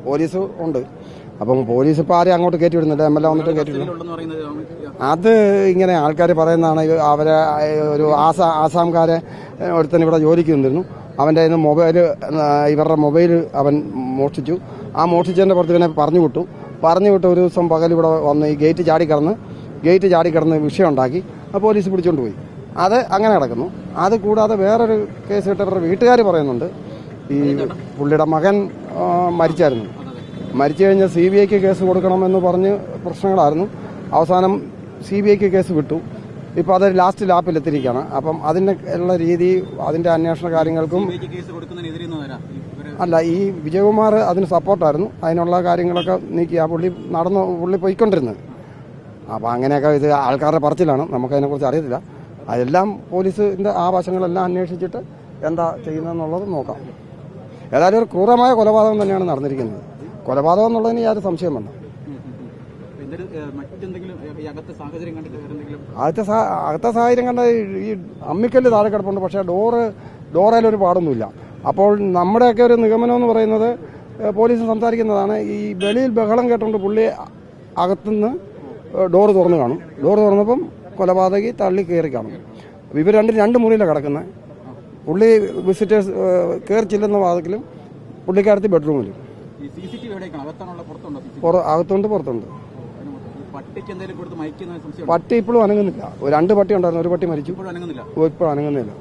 Police ഉണ്ട്. അപ്പം police ഇപ്പോൾ ആരെയും അങ്ങോട്ട് കയറ്റി വിടുന്നില്ല, MLA വന്നിട്ട് കയറ്റി വിടുന്നു. അത് ഇങ്ങനെ ആൾക്കാർ പറയുന്നതാണ്. അവരെ ഒരു ആസാംകാരെ ഒരുത്തൻ ഇവിടെ ജോലിക്ക് നിന്നിരുന്നു. അവൻ്റെ കയ്യിൽ നിന്ന് ഇവരുടെ മൊബൈൽ അവൻ മോഷ്ടിച്ചു. ആ മോഷ്ടിച്ചതിൻ്റെ പുറത്ത് ഇവനെ പറഞ്ഞു വിട്ട് ഒരു ദിവസം പകൽ ഇവിടെ വന്ന് ഈ ഗേറ്റ് ചാടിക്കിടന്ന് വിഷയം ഉണ്ടാക്കി. പോലീസ് പിടിച്ചുകൊണ്ട് പോയി. അത് അങ്ങനെ കിടക്കുന്നു. അത് കൂടാതെ വേറൊരു കേസ് കിട്ടവരുടെ വീട്ടുകാർ പറയുന്നുണ്ട്, ഈ പുള്ളിയുടെ മകൻ മരിച്ചായിരുന്നു. മരിച്ചു കഴിഞ്ഞ് CBIക്ക് കേസ് കൊടുക്കണമെന്ന് പറഞ്ഞ് പ്രശ്നങ്ങളായിരുന്നു. അവസാനം CBIക്ക് കേസ് വിട്ടു. ഇപ്പോൾ അത് ലാസ്റ്റ് ലാപ്പിലെത്തിയിരിക്കുകയാണ്. അപ്പം അതിൻ്റെ ഉള്ള രീതി, അതിൻ്റെ അന്വേഷണ കാര്യങ്ങൾക്കും അല്ല, ഈ വിജയകുമാർ അതിന് സപ്പോർട്ടായിരുന്നു. അതിനുള്ള കാര്യങ്ങളൊക്കെ നീക്കി ആ പുള്ളി പോയിക്കൊണ്ടിരുന്നത്. അപ്പോൾ അങ്ങനെയൊക്കെ ഇത് ആൾക്കാരുടെ പറച്ചിലാണ്, നമുക്കതിനെക്കുറിച്ച് അറിയത്തില്ല. അതെല്ലാം പോലീസിൻ്റെ ആ വശങ്ങളെല്ലാം അന്വേഷിച്ചിട്ട് എന്താ ചെയ്യുന്നതെന്നുള്ളത് നോക്കാം. ഏതായാലും ഒരു ക്രൂരമായ കൊലപാതകം തന്നെയാണ് നടന്നിരിക്കുന്നത്. കൊലപാതകം എന്നുള്ളതിന് യാതൊരു സംശയം വേണ്ട. അകത്തെ സാഹചര്യം കണ്ട ഈ അമ്മിക്കല്ല് താഴെ കിടപ്പുണ്ട്. പക്ഷേ ഡോറയിലൊരു പാടൊന്നുമില്ല. അപ്പോൾ നമ്മുടെയൊക്കെ ഒരു നിഗമനം എന്ന് പറയുന്നത്, പോലീസ് സംസാരിക്കുന്നതാണ്, ഈ വെളിയിൽ ബഹളം കേട്ടുകൊണ്ട് പുള്ളി അകത്തുനിന്ന് ഡോറ് തുറന്നു കാണും. ഡോറ് തുറന്നപ്പം കൊലപാതകി തള്ളി കയറി കാണും. ഇവർ രണ്ട് മുറിയിലാണ് കിടക്കുന്നത്. പുള്ളി വിസിറ്റേഴ്സ് കയറി ചെല്ലുന്ന വാതിക്കലും പുള്ളിക്കാരത്തി ബെഡ്റൂമിലും. അകത്തുണ്ട്, പുറത്തുണ്ട്. പട്ടി ഇപ്പോഴും അനങ്ങുന്നില്ല. 2 പട്ടി ഉണ്ടായിരുന്നു. ഒരു പട്ടി മരിച്ചു, ഇപ്പോൾ അനങ്ങുന്നില്ല.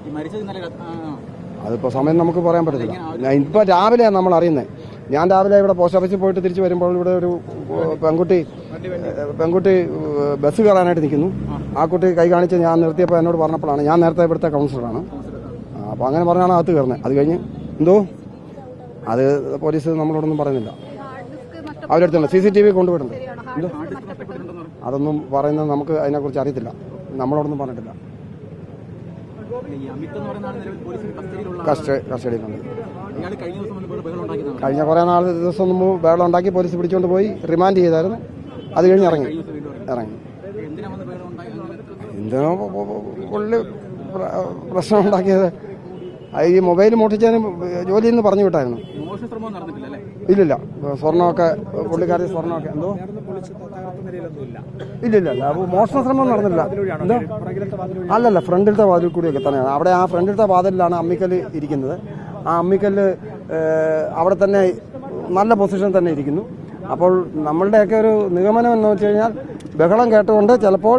അതിപ്പോൾ സമയം നമുക്ക് പറയാൻ പറ്റത്തില്ല. ഇപ്പോൾ രാവിലെയാണ് നമ്മൾ അറിയുന്നത്. ഞാൻ രാവിലെ ഇവിടെ പോസ്റ്റ് ഓഫീസിൽ പോയിട്ട് തിരിച്ച് വരുമ്പോൾ ഇവിടെ ഒരു പെൺകുട്ടി ബസ് കയറാനായിട്ട് നിൽക്കുന്നു. ആ കുട്ടി കൈ കാണിച്ച് ഞാൻ നിർത്തിയപ്പോൾ എന്നോട് പറഞ്ഞപ്പോഴാണ്, ഞാൻ നേരത്തെ ഇവിടുത്തെ കൗൺസിലറാണ്, അപ്പോൾ അങ്ങനെ പറഞ്ഞാണ് അകത്ത് കയറുന്നത്. അത് കഴിഞ്ഞ് അത് പോലീസ് നമ്മളോടൊന്നും പറയുന്നില്ല. അവരടുത്തുണ്ട്, CCTV കൊണ്ടുപോയിട്ടുണ്ട്. അതൊന്നും പറയുന്നത് നമുക്ക് അതിനെക്കുറിച്ച് അറിയത്തില്ല, നമ്മളോടൊന്നും പറഞ്ഞിട്ടില്ല. കസ്റ്റഡിയിലുണ്ട്. കഴിഞ്ഞ കുറേ ദിവസം മുമ്പ് ബഹളം ഉണ്ടാക്കി പോലീസ് പിടിച്ചുകൊണ്ട് പോയി റിമാൻഡ് ചെയ്തായിരുന്നു. അത് കഴിഞ്ഞ് ഇറങ്ങി. എന്തിനോ പുള്ളി പ്രശ്നം ഉണ്ടാക്കിയത്. ഈ മൊബൈൽ മോഷ്ടിച്ചതിന് ജോലിയിൽ നിന്ന് പറഞ്ഞു വിട്ടായിരുന്നു. ഇല്ലില്ല, സ്വർണ്ണമൊക്കെ പുള്ളിക്കാരി സ്വർണ്ണമൊക്കെ ഇല്ലില്ല, മോഷണ ശ്രമം നടന്നില്ല. അല്ലല്ല, ഫ്രണ്ടിലത്തെ വാതിൽ കൂടിയൊക്കെ തന്നെയാണ്. അവിടെ ആ ഫ്രണ്ടിലത്തെ വാതിലാണ് അമ്മിക്കല്ല് ഇരിക്കുന്നത്. ആ അമ്മിക്കല്ല് അവിടെ തന്നെ നല്ല പൊസിഷനിൽ തന്നെ ഇരിക്കുന്നു. അപ്പോൾ നമ്മളുടെയൊക്കെ ഒരു നിഗമനം എന്ന് വെച്ച് കഴിഞ്ഞാൽ, ബഹളം കേട്ടുകൊണ്ട് ചിലപ്പോൾ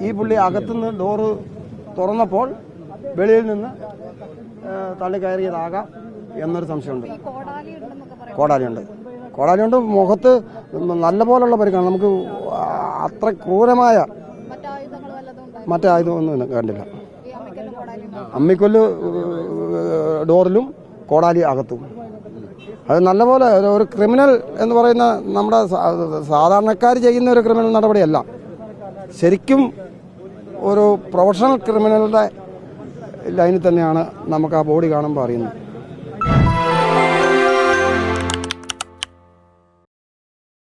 ഈ പുള്ളി അകത്തുനിന്ന് ഡോറ് തുറന്നപ്പോൾ വെളിയിൽ നിന്ന് തള്ളിക്കയറിയതാകാം എന്നൊരു സംശയമുണ്ട്. കോടാലിയുണ്ട്. മുഖത്ത് നല്ല പോലുള്ള പരിക്കാണ്. നമുക്ക് അത്ര ക്രൂരമായ മറ്റായുധമൊന്നും കണ്ടില്ല. അമ്മിക്കൊല്ല് ഡോറിലും കോടാലി അകത്തും. അത് നല്ലപോലെ ഒരു ക്രിമിനൽ എന്ന് പറയുന്ന, നമ്മുടെ സാധാരണക്കാർ ചെയ്യുന്ന ഒരു ക്രിമിനൽ നടപടിയല്ല. ശരിക്കും ഒരു പ്രൊഫഷണൽ ക്രിമിനലുടെ ലൈനിൽ തന്നെയാണ് നമുക്ക് ആ ബോഡി കാണുമ്പോൾ അറിയുന്നത്.